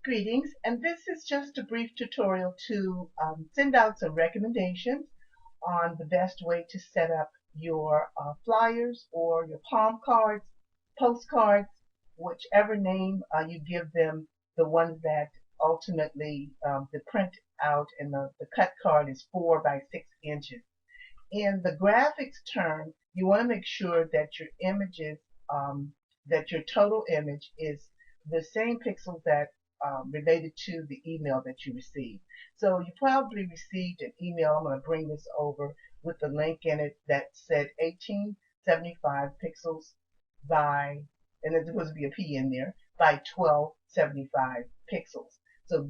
Greetings, and this is just a brief tutorial to send out some recommendations on the best way to set up your flyers or your palm cards, postcards, whichever name you give them, the ones that ultimately the print out and the cut card is 4 by 6 inches. In the graphics term, you want to make sure that your images, that your total image is the same pixels that related to the email that you received. So you probably received an email. I'm going to bring this over with the link in it that said 1875 pixels by, and there's supposed to be a P in there, by 1275 pixels. So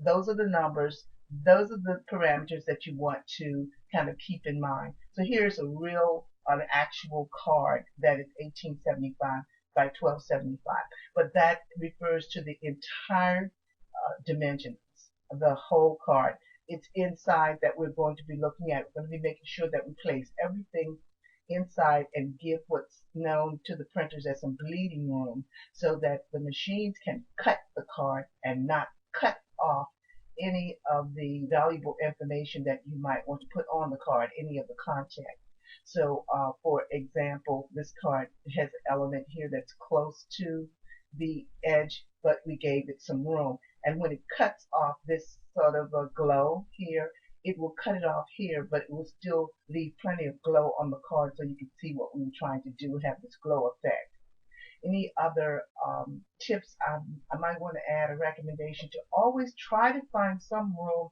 those are the numbers. Those are the parameters that you want to kind of keep in mind. So here's an actual card that is 1875 by 1275, but that refers to the entire dimensions of the whole card. It's inside that we're going to be looking at. We're going to be making sure that we place everything inside and give what's known to the printers as some bleeding room so that the machines can cut the card and not cut off any of the valuable information that you might want to put on the card, any of the content. So for example, this card has an element here that's close to the edge, but we gave it some room. And when it cuts off this sort of a glow here, it will cut it off here, but it will still leave plenty of glow on the card so you can see what we were trying to do, have this glow effect. Any other tips? I might want to add a recommendation to always try to find some room,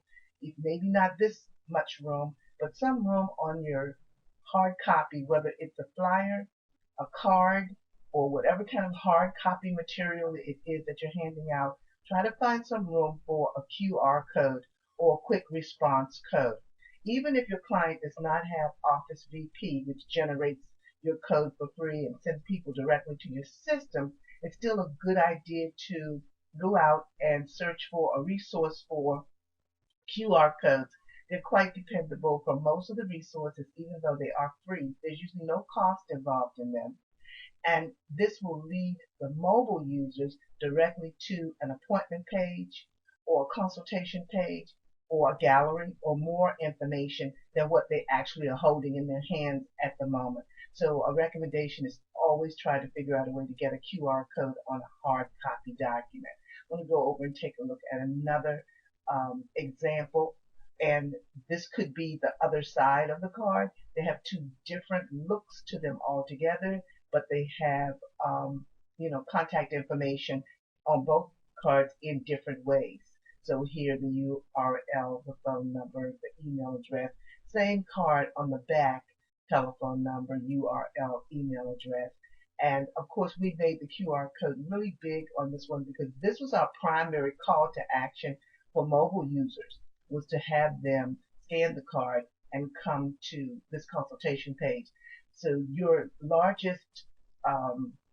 maybe not this much room, but some room on your hard copy, whether it's a flyer, a card, or whatever kind of hard copy material it is that you're handing out. Try to find some room for a QR code or a quick response code. Even if your client does not have Office VP, which generates your code for free and send people directly to your system, it's still a good idea to go out and search for a resource for QR codes. They're quite dependable for most of the resources, even though they are free. There's usually no cost involved in them. And this will lead the mobile users directly to an appointment page or a consultation page or a gallery or more information than what they actually are holding in their hands at the moment. So a recommendation is always try to figure out a way to get a QR code on a hard copy document. I'm going to go over and take a look at another example, and this could be the other side of the card. They have two different looks to them altogether, but they have contact information on both cards in different ways. So here the URL, the phone number, the email address, same card on the back, telephone number, URL, email address. And of course we made the QR code really big on this one because this was our primary call to action for mobile users, was to have them scan the card and come to this consultation page. So your largest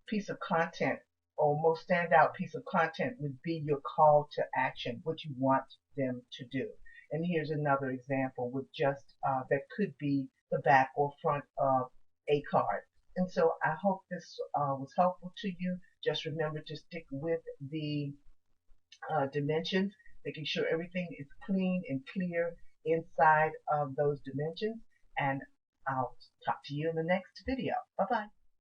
piece of content or most standout piece of content would be your call to action, what you want them to do. And here's another example with just that could be the back or front of a card. And so I hope this was helpful to you. Just remember to stick with the dimensions, making sure everything is clean and clear inside of those dimensions. And I'll talk to you in the next video. Bye-bye.